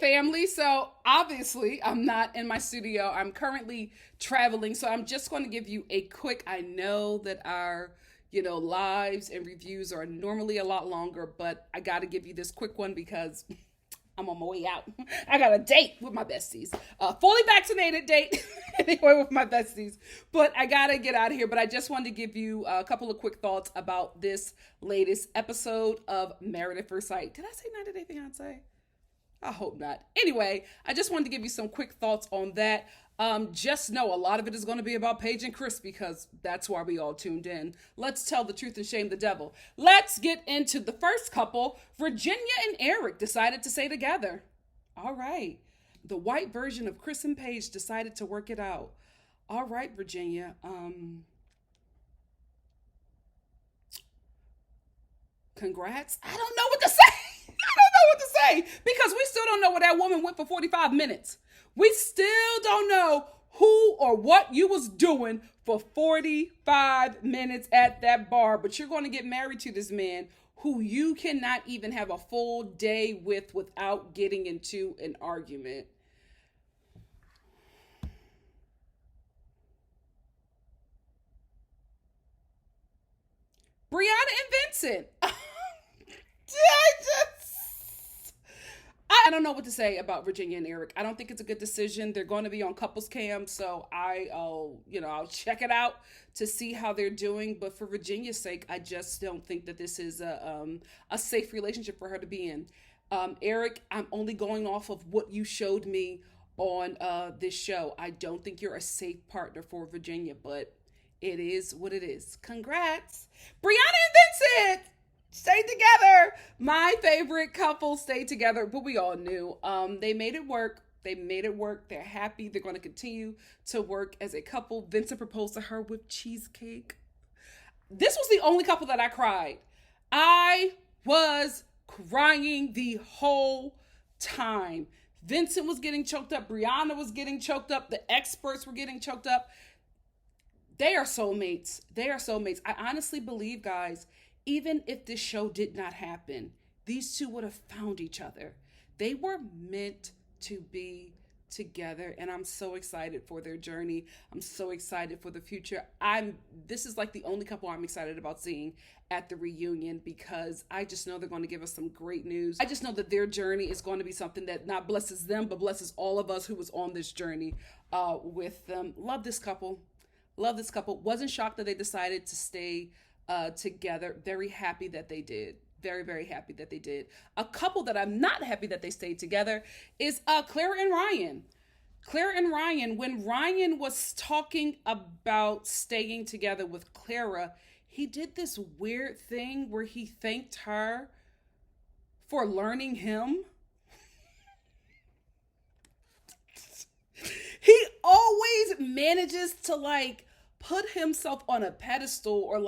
family. So obviously, I'm not in my studio. I'm currently traveling. So I'm just going to give you a quick. I know that our lives and reviews are normally a lot longer, but I got to give you this quick one because I'm on my way out. I got a date with my besties. Fully vaccinated date anyway with my besties. But I got to get out of here. But I just wanted to give you a couple of quick thoughts about this latest episode of Married at First Sight. Did I say 90 Day Fiancé? I hope not. Anyway, I just wanted to give you some quick thoughts on that. Just know a lot of it is going to be about Paige and Chris because that's why we all tuned in. Let's tell the truth and shame the devil. Let's get into the first couple. Virginia and Eric decided to stay together. All right. The white version of Chris and Paige decided to work it out. All right, Virginia. Congrats. I don't know what to say. Because we still don't know where that woman went for 45 minutes. We still don't know who or what you was doing for 45 minutes at that bar. But you're going to get married to this man who you cannot even have a full day with without getting into an argument. Brianna and Vincent. I don't know what to say about Virginia and Eric. I don't think it's a good decision. They're going to be on couples cam, so I'll check it out to see how they're doing. But for Virginia's sake, I just don't think that this is a safe relationship for her to be in. Eric, I'm only going off of what you showed me on this show. I don't think you're a safe partner for Virginia, but it is what it is. Congrats, Brianna and Vincent. Stay together. My favorite couple stayed together, but we all knew. They made it work. They're happy. They're going to continue to work as a couple. Vincent proposed to her with cheesecake. This was the only couple that I cried. I was crying the whole time. Vincent was getting choked up. Brianna was getting choked up. The experts were getting choked up. They are soulmates. I honestly believe, guys, even if this show did not happen, these two would have found each other. They were meant to be together, and I'm so excited for their journey. I'm so excited for the future. This is like the only couple I'm excited about seeing at the reunion because I just know they're going to give us some great news. I just know that their journey is going to be something that not blesses them, but blesses all of us who was on this journey with them. Love this couple. Wasn't shocked that they decided to stay together. Very happy that they did. Very, very happy that they did. A couple that I'm not happy that they stayed together is Clara and Ryan. When Ryan was talking about staying together with Clara, he did this weird thing where he thanked her for learning him. He always manages to put himself on a pedestal or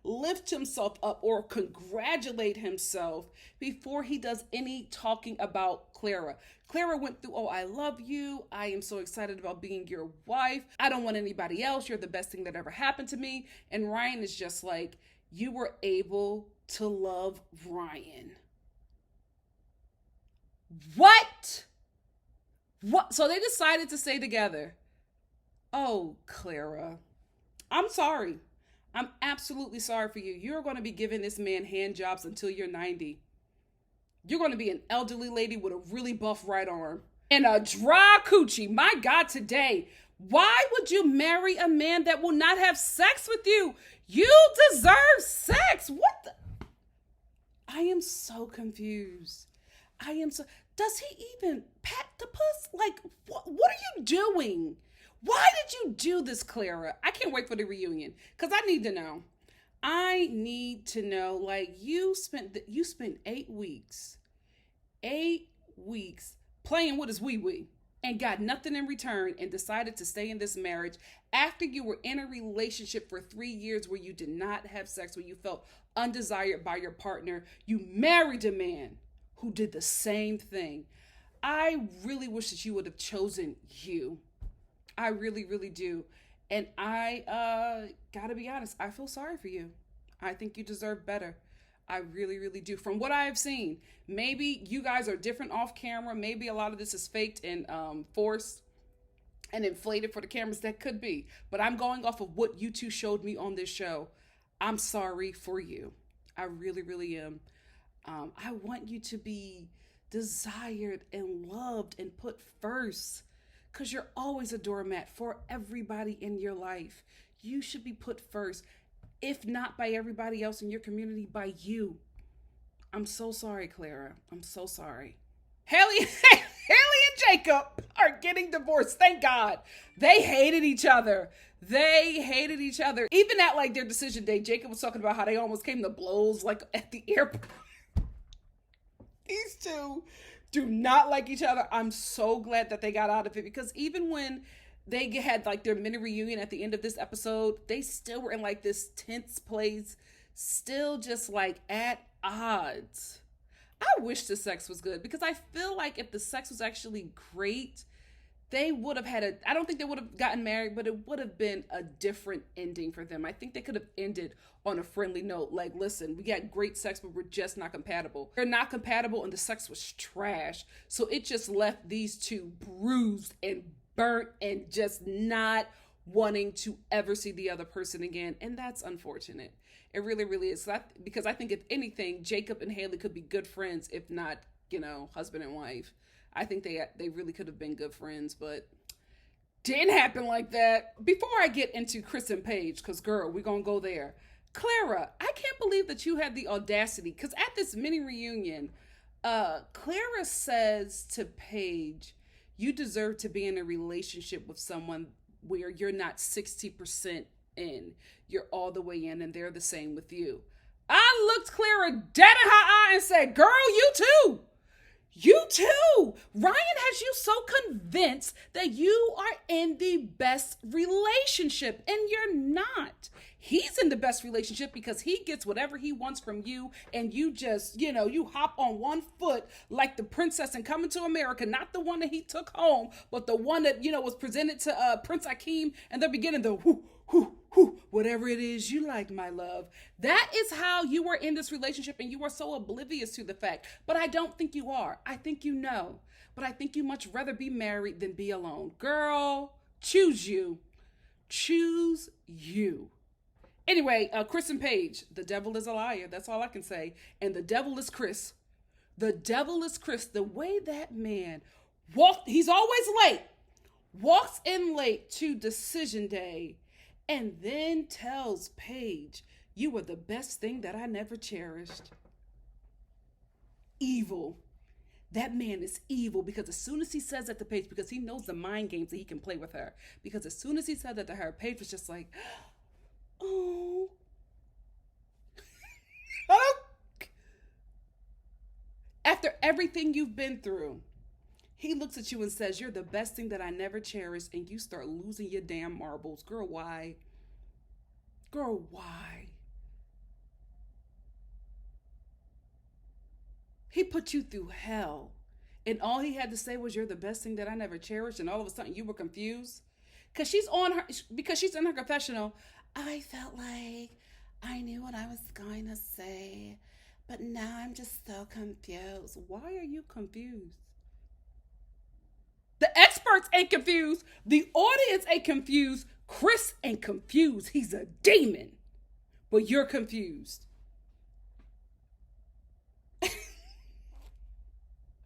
lift himself up or congratulate himself before he does any talking about Clara. Clara went through, oh, I love you. I am so excited about being your wife. I don't want anybody else. You're the best thing that ever happened to me. And Ryan is just like, you were able to love Ryan. What? So they decided to stay together. Oh, Clara. I'm sorry. I'm absolutely sorry for you. You're going to be giving this man hand jobs until you're 90. You're going to be an elderly lady with a really buff right arm and a dry coochie. My God, today. Why would you marry a man that will not have sex with you? You deserve sex. What the? I am so confused. Does he even pat the puss? What are you doing? Why did you do this, Clara? I can't wait for the reunion because I need to know. You spent 8 weeks playing with his wee and got nothing in return and decided to stay in this marriage after you were in a relationship for 3 years where you did not have sex, where you felt undesired by your partner. You married a man who did the same thing. I really wish that you would have chosen you. I really, really do. And I gotta be honest, I feel sorry for you. I think you deserve better. I really, really do. From what I have seen, maybe you guys are different off camera. Maybe a lot of this is faked and forced and inflated for the cameras. That could be. But I'm going off of what you two showed me on this show. I'm sorry for you. I really, really am. I want you to be desired and loved and put first because you're always a doormat for everybody in your life. You should be put first, if not by everybody else in your community, by you. I'm so sorry, Clara. I'm so sorry. Haley, Haley and Jacob are getting divorced. Thank God. They hated each other. They hated each other. Even at like their decision day, Jacob was talking about how they almost came to blows like at the airport. These two do not like each other. I'm so glad that they got out of it because even when they had like their mini reunion at the end of this episode, they still were in like this tense place, still just like at odds. I wish the sex was good because I feel like if the sex was actually great, they would have had I don't think they would have gotten married, but it would have been a different ending for them. I think they could have ended on a friendly note. Like, listen, we got great sex, but we're just not compatible. They're not compatible and the sex was trash. So it just left these two bruised and burnt and just not wanting to ever see the other person again. And that's unfortunate. It really, really is. Because I think if anything, Jacob and Haley could be good friends, if not, husband and wife. I think they really could have been good friends, but didn't happen like that. Before I get into Chris and Paige, because girl, we're going to go there. Clara, I can't believe that you had the audacity, because at this mini reunion, Clara says to Paige, you deserve to be in a relationship with someone where you're not 60% in. You're all the way in, and they're the same with you. I looked Clara dead in her eye and said, girl, you too. You too. Ryan has you so convinced that you are in the best relationship, and you're not. He's in the best relationship because he gets whatever he wants from you, and you just, you hop on one foot like the princess in Coming to America, not the one that he took home, but the one that, was presented to Prince Akeem in the beginning, the whatever it is you like, my love. That is how you are in this relationship, and you are so oblivious to the fact. But I don't think you are. I think you know. But I think you much rather be married than be alone. Girl, choose you. Choose you. Anyway, Chris and Paige, the devil is a liar. That's all I can say. And the devil is Chris. The devil is Chris. The way that man he's always late. Walks in late to decision day. And then tells Paige, you were the best thing that I never cherished. Evil. That man is evil because as soon as he says that to Paige, because he knows the mind games that he can play with her, because as soon as he said that to her, Paige was just like, oh. After everything you've been through, he looks at you and says, you're the best thing that I never cherished, and you start losing your damn marbles. Girl, why? Girl, why? He put you through hell, and all he had to say was, you're the best thing that I never cherished, and all of a sudden you were confused? Because she's in her confessional. I felt like I knew what I was going to say, but now I'm just so confused. Why are you confused? The experts ain't confused. The audience ain't confused. Chris ain't confused. He's a demon. But you're confused.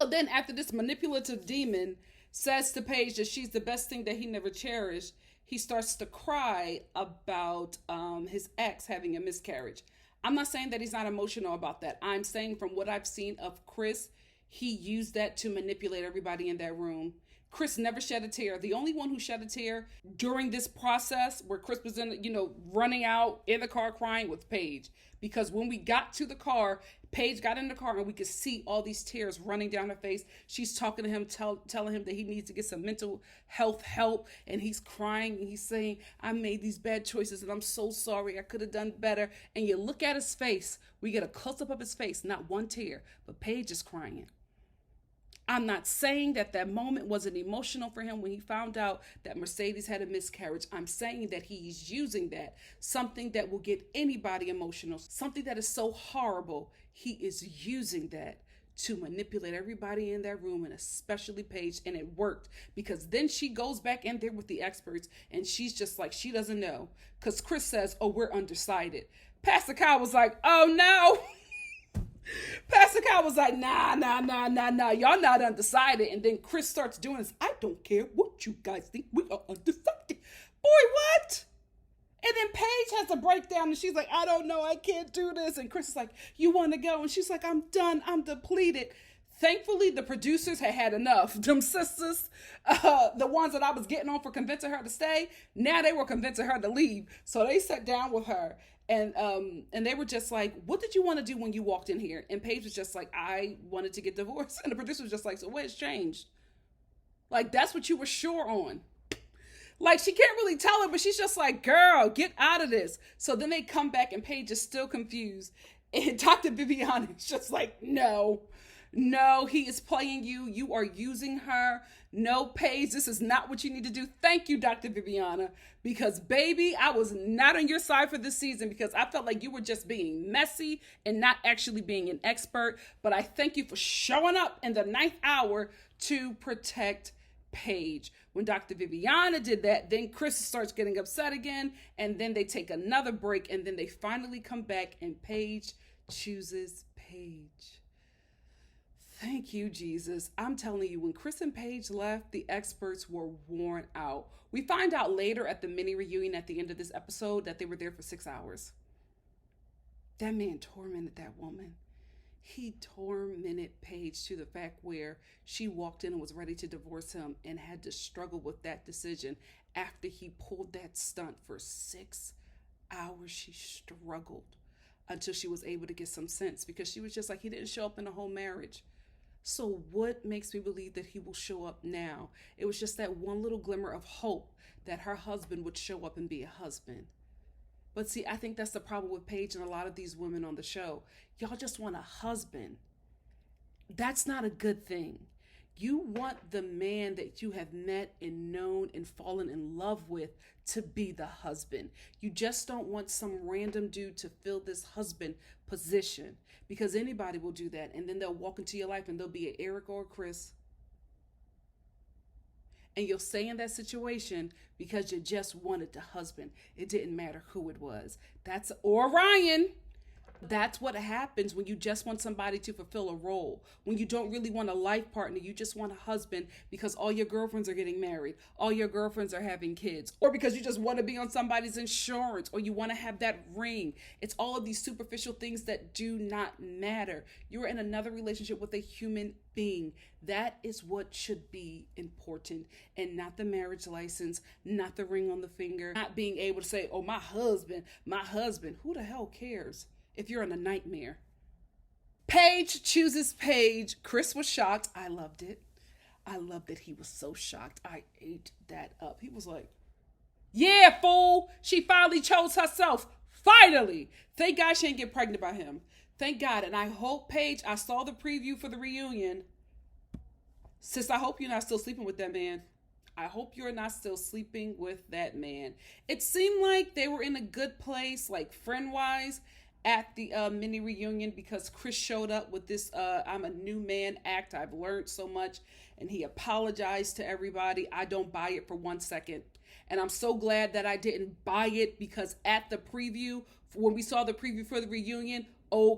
So then after this manipulative demon says to Paige that she's the best thing that he never cherished, he starts to cry about his ex having a miscarriage. I'm not saying that he's not emotional about that. I'm saying from what I've seen of Chris, he used that to manipulate everybody in that room. Chris never shed a tear. The only one who shed a tear during this process where Chris was running out in the car crying was Paige. Because when we got to the car, Paige got in the car and we could see all these tears running down her face. She's talking to him, telling him that he needs to get some mental health help. And he's crying and he's saying, I made these bad choices and I'm so sorry. I could have done better. And you look at his face. We get a close-up of his face. Not one tear, but Paige is crying. I'm not saying that that moment wasn't emotional for him when he found out that Mercedes had a miscarriage. I'm saying that he's using that, something that will get anybody emotional, something that is so horrible. He is using that to manipulate everybody in that room, and especially Paige. And it worked, because then she goes back in there with the experts and she's just like, she doesn't know. Because Chris says, oh, we're undecided. Pastor Kyle was like, oh no. Pastor Kyle was like, nah. Y'all not undecided. And then Chris starts doing this. I don't care what you guys think. We are undecided. Boy, what? And then Paige has a breakdown and she's like, I don't know. I can't do this. And Chris is like, you want to go? And she's like, I'm done. I'm depleted. Thankfully, the producers had enough. Them sisters, the ones that I was getting on for convincing her to stay, now they were convincing her to leave. So they sat down with her. And they were just like, what did you want to do when you walked in here? And Paige was just like, I wanted to get divorced. And the producer was just like, so what's changed? Like, that's what you were sure on. Like, she can't really tell her, but she's just like, girl, get out of this. So then they come back and Paige is still confused. And Dr. Viviana is just like, no, he is playing you. You are using her. No, Paige, this is not what you need to do. Thank you, Dr. Viviana, because baby, I was not on your side for this season because I felt like you were just being messy and not actually being an expert. But I thank you for showing up in the ninth hour to protect Paige. When Dr. Viviana did that, then Chris starts getting upset again, and then they take another break, and then they finally come back, and Paige chooses Paige. Thank you, Jesus. I'm telling you, when Chris and Paige left, the experts were worn out. We find out later at the mini reunion at the end of this episode that they were there for 6 hours. That man tormented that woman. He tormented Paige to the fact where she walked in and was ready to divorce him and had to struggle with that decision after he pulled that stunt for 6 hours. She struggled until she was able to get some sense, because she was just like, he didn't show up in the whole marriage. So what makes me believe that he will show up now? It was just that one little glimmer of hope that her husband would show up and be a husband. But see, I think that's the problem with Paige and a lot of these women on the show. Y'all just want a husband. That's not a good thing. You want the man that you have met and known and fallen in love with to be the husband. You just don't want some random dude to fill this husband position, because anybody will do that. And then they'll walk into your life and they'll be an Eric or a Chris. And you'll stay in that situation because you just wanted the husband. It didn't matter who it was. Or Ryan. That's what happens when you just want somebody to fulfill a role. When you don't really want a life partner, you just want a husband because all your girlfriends are getting married, all your girlfriends are having kids, or because you just want to be on somebody's insurance, or you want to have that ring. It's all of these superficial things that do not matter. You're in another relationship with a human being. That is what should be important, and not the marriage license, not the ring on the finger, not being able to say, oh, my husband. Who the hell cares if you're in a nightmare? Paige chooses Paige. Chris was shocked. I loved it. I loved that he was so shocked. I ate that up. He was like, yeah, fool. She finally chose herself. Finally. Thank God she didn't get pregnant by him. Thank God. And I hope, Paige, I saw the preview for the reunion. Sis, I hope you're not still sleeping with that man. I hope you're not still sleeping with that man. It seemed like they were in a good place, like friend-wise, at the mini reunion, because Chris showed up with this I'm a new man act. I've learned so much, and he apologized to everybody. I don't buy it for 1 second, and I'm so glad that I didn't buy it, because at the preview, when we saw the preview for the reunion,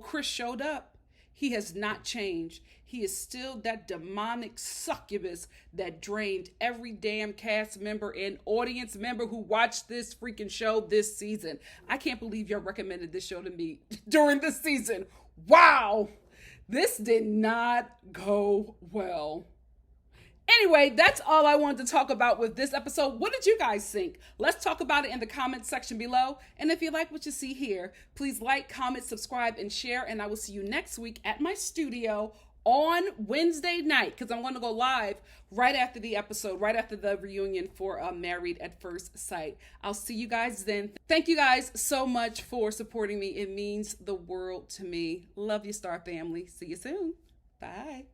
Chris showed up. He has not changed. He is still that demonic succubus that drained every damn cast member and audience member who watched this freaking show this season. I can't believe y'all recommended this show to me during this season. Wow. This did not go well. Anyway, that's all I wanted to talk about with this episode. What did you guys think? Let's talk about it in the comments section below. And if you like what you see here, please like, comment, subscribe, and share. And I will see you next week at my studio on Wednesday night, because I'm going to go live right after the episode, right after the reunion for Married at First Sight. I'll see you guys then. Thank you guys so much for supporting me. It means the world to me. Love you, Star family. See you soon. Bye.